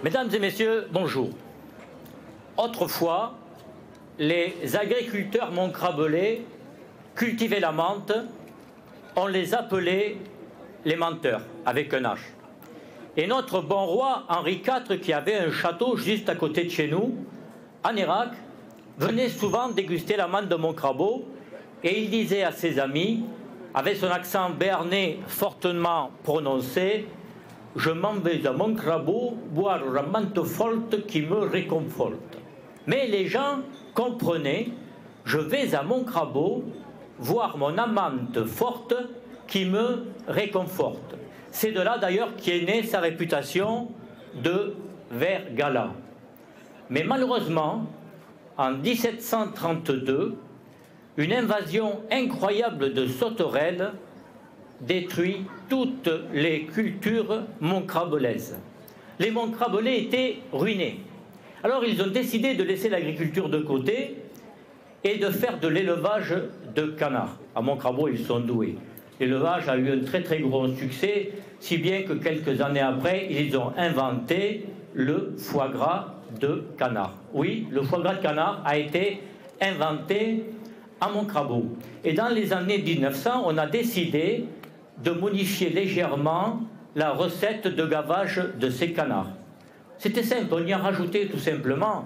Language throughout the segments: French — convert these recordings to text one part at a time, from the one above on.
Mesdames et messieurs, bonjour. Autrefois, les agriculteurs montcrabelais cultivaient la menthe, on les appelait les menteurs, avec un H. Et notre bon roi Henri IV, qui avait un château juste à côté de chez nous, en Irak, venait souvent déguster la menthe de Montcrabeau et il disait à ses amis, avec son accent béarnais fortement prononcé, « Je m'en vais à Montcrabeau boire la menthe forte qui me réconforte. » Mais les gens comprenaient, « Je vais à Montcrabeau voir mon amante forte qui me réconforte. » C'est de là d'ailleurs qu'est née sa réputation de ver galant. Mais malheureusement, en 1732, une invasion incroyable de sauterelles détruit toutes les cultures montcrabelaises. Les montcrabelais étaient ruinés. Alors ils ont décidé de laisser l'agriculture de côté et de faire de l'élevage de canards. À Montcrabeau, ils sont doués. L'élevage a eu un très très gros succès, si bien que quelques années après, ils ont inventé le foie gras de canard. Oui, le foie gras de canard a été inventé à Montcrabeau. Et dans les années 1900, on a décidé de modifier légèrement la recette de gavage de ces canards. C'était simple, on y a rajouté tout simplement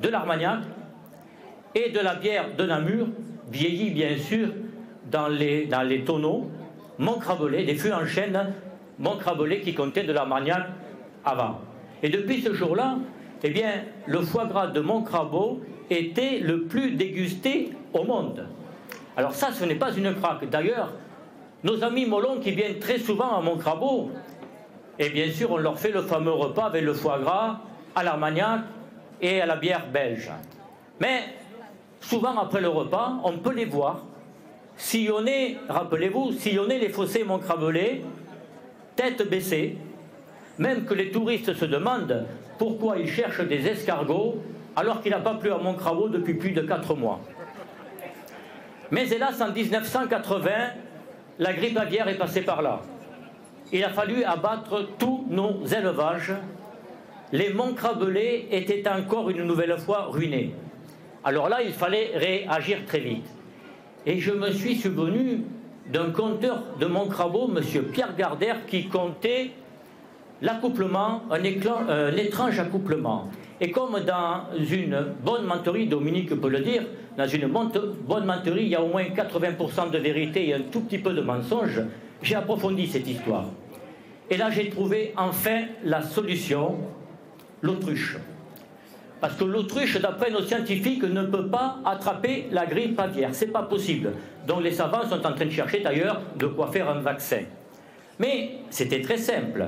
de l'armagnac et de la bière de Namur, vieillie bien sûr dans les tonneaux montcrabelais, des fûts en chêne montcrabelais qui contenaient de l'armagnac avant. Et depuis ce jour-là, eh bien, le foie gras de Montcrabeau était le plus dégusté au monde. Alors ça, ce n'est pas une craque. D'ailleurs, nos amis molons qui viennent très souvent à Montcrabeau, et bien sûr, on leur fait le fameux repas avec le foie gras, à l'armagnac et à la bière belge. Mais souvent après le repas, on peut les voir sillonner, rappelez-vous, sillonner les fossés montcrabelais, tête baissée, même que les touristes se demandent pourquoi ils cherchent des escargots alors qu'il n'a pas plu à Montcrabeau depuis plus de 4 mois. Mais hélas, en 1980, la grippe aviaire est passée par là. Il a fallu abattre tous nos élevages. Les montcrabelais étaient encore une nouvelle fois ruinés. Alors là, il fallait réagir très vite. Et je me suis souvenu d'un conteur de Montcrabeau, M. Pierre Gardère, qui comptait l'accouplement, un étrange accouplement. Et comme dans une bonne menterie, Dominique peut le dire, dans une bonne menterie, il y a au moins 80% de vérité et un tout petit peu de mensonge, j'ai approfondi cette histoire. Et là, j'ai trouvé enfin la solution, l'autruche. Parce que l'autruche, d'après nos scientifiques, ne peut pas attraper la grippe aviaire. Ce n'est pas possible. Donc les savants sont en train de chercher d'ailleurs de quoi faire un vaccin. Mais c'était très simple.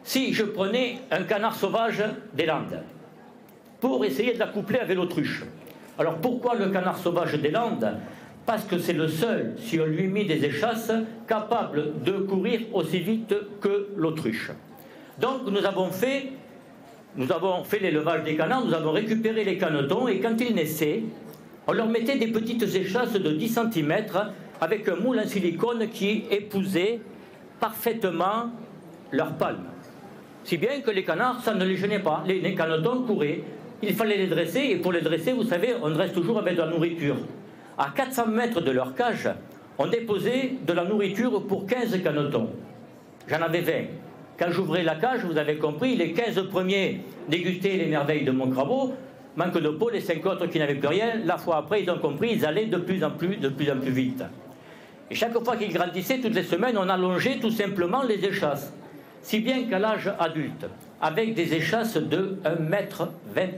Si je prenais un canard sauvage des Landes pour essayer de l'accoupler avec l'autruche. Alors pourquoi le canard sauvage des Landes? Parce que c'est le seul, si on lui met des échasses, capable de courir aussi vite que l'autruche. Donc nous avons fait l'élevage des canards, nous avons récupéré les canetons et quand ils naissaient, on leur mettait des petites échasses de 10 cm avec un moule en silicone qui épousait parfaitement leur palme. Si bien que les canards, ça ne les gênait pas. Les canetons couraient, il fallait les dresser et pour les dresser, vous savez, on dresse toujours avec de la nourriture. À 400 mètres de leur cage, on déposait de la nourriture pour 15 canetons. J'en avais 20. Quand j'ouvrais la cage, vous avez compris, les 15 premiers dégustaient les merveilles de Montcrabeau, manque de peau, les 5 autres qui n'avaient plus rien, la fois après, ils ont compris, ils allaient de plus en plus vite. Et chaque fois qu'ils grandissaient, toutes les semaines, on allongeait tout simplement les échasses. Si bien qu'à l'âge adulte, avec des échasses de 1,23 m,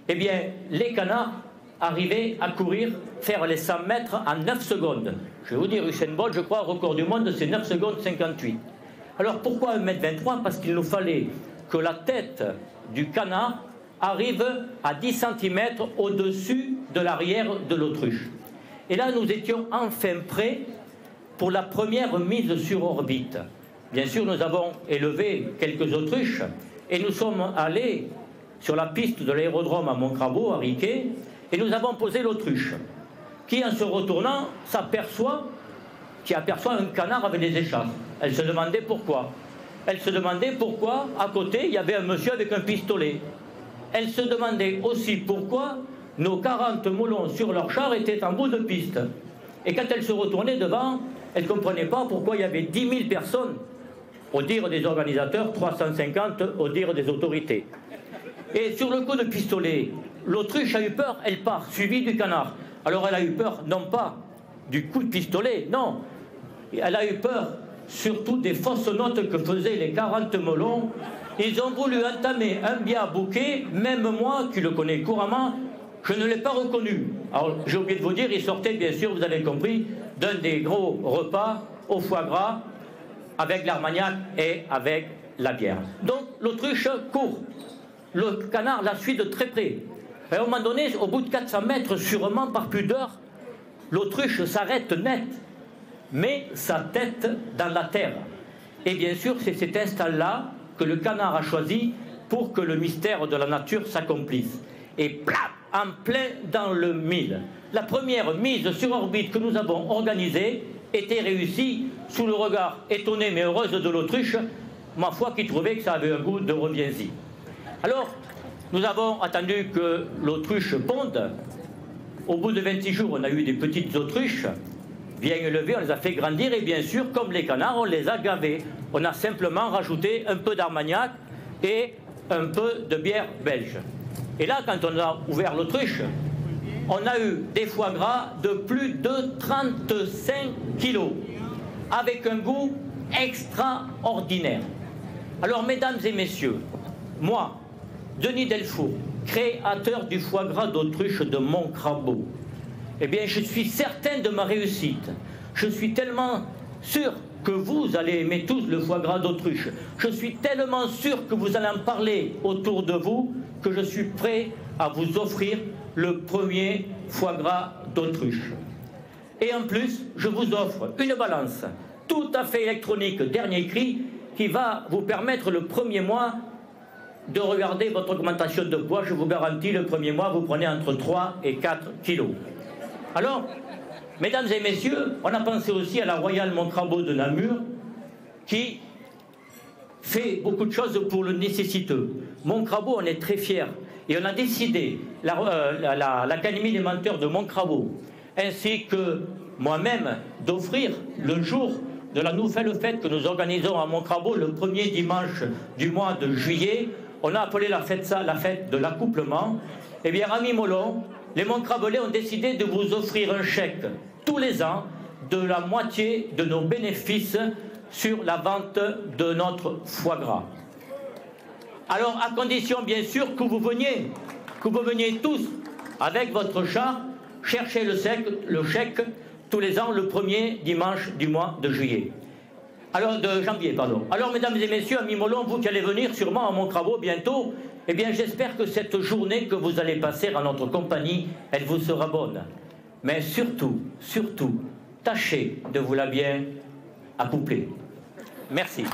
eh bien, les canards arrivaient à courir, faire les 100 mètres en 9 secondes. Je vais vous dire, Usain Bolt, je crois, record du monde, c'est 9 secondes 58. Alors pourquoi 1,23 m? Parce qu'il nous fallait que la tête du canard arrive à 10 cm au-dessus de l'arrière de l'autruche. Et là, nous étions enfin prêts pour la première mise sur orbite. Bien sûr, nous avons élevé quelques autruches et nous sommes allés sur la piste de l'aérodrome à Montcrabeau, à Riquet, et nous avons posé l'autruche, qui en se retournant aperçoit un canard avec des échasses. Elle se demandait pourquoi. Elle se demandait pourquoi, à côté, il y avait un monsieur avec un pistolet. Elle se demandait aussi pourquoi nos 40 melons sur leur char étaient en bout de piste. Et quand elle se retournait devant, elle ne comprenait pas pourquoi il y avait 10 000 personnes, au dire des organisateurs, 350 au dire des autorités. Et sur le coup de pistolet, l'autruche a eu peur, elle part, suivie du canard. Alors elle a eu peur, non pas du coup de pistolet, non. Elle a eu peur surtout des fausses notes que faisaient les 40 melons. Ils ont voulu entamer un bien bouquet, même moi, qui le connais couramment, je ne l'ai pas reconnu. Alors j'ai oublié de vous dire, il sortait bien sûr, vous avez compris, d'un des gros repas au foie gras, avec l'armagnac et avec la bière. Donc l'autruche court. Le canard la suit de très près. Et à un moment donné, au bout de 400 mètres, sûrement par pudeur, l'autruche s'arrête net, met sa tête dans la terre. Et bien sûr, c'est cet instant-là que le canard a choisi pour que le mystère de la nature s'accomplisse. Et plaf, en plein dans le mille. La première mise sur orbite que nous avons organisée était réussie sous le regard étonné mais heureuse de l'autruche, ma foi, qui trouvait que ça avait un goût de reviens-y. Alors, nous avons attendu que l'autruche ponde. Au bout de 26 jours, on a eu des petites autruches bien élevées, on les a fait grandir et bien sûr, comme les canards, on les a gavés. On a simplement rajouté un peu d'armagnac et un peu de bière belge. Et là, quand on a ouvert l'autruche, on a eu des foie gras de plus de 35 kilos, avec un goût extraordinaire. Alors, mesdames et messieurs, moi, Denis Delfour, créateur du foie gras d'autruche de Montcrabeau, eh bien, je suis certain de ma réussite. Je suis tellement sûr que vous allez aimer tous le foie gras d'autruche. Je suis tellement sûr que vous allez en parler autour de vous que je suis prêt à vous offrir le premier foie gras d'autruche. Et en plus, je vous offre une balance tout à fait électronique, dernier cri, qui va vous permettre le premier mois de regarder votre augmentation de poids. Je vous garantis, le premier mois, vous prenez entre 3 et 4 kilos. Alors, mesdames et messieurs, on a pensé aussi à la Royale Montcrabeau de Namur, qui fait beaucoup de choses pour le nécessiteux. Montcrabeau, on est très fiers. Et on a décidé, l'Académie des menteurs de Montcrabeau, ainsi que moi-même, d'offrir le jour de la nouvelle fête que nous organisons à Montcrabeau, le premier dimanche du mois de juillet. On a appelé la fête ça la fête de l'accouplement. Eh bien, amis Molon, les Montcrabelais ont décidé de vous offrir un chèque tous les ans de la moitié de nos bénéfices sur la vente de notre foie gras. Alors, à condition bien sûr que vous veniez tous avec votre char chercher le chèque tous les ans le premier dimanche du mois de juillet. Alors, de janvier, pardon. Alors, mesdames et messieurs, amis Molon, vous qui allez venir sûrement à Montcrabeau bientôt, eh bien, j'espère que cette journée que vous allez passer en notre compagnie, elle vous sera bonne. Mais surtout, tâchez de vous la bien accoupler. Merci.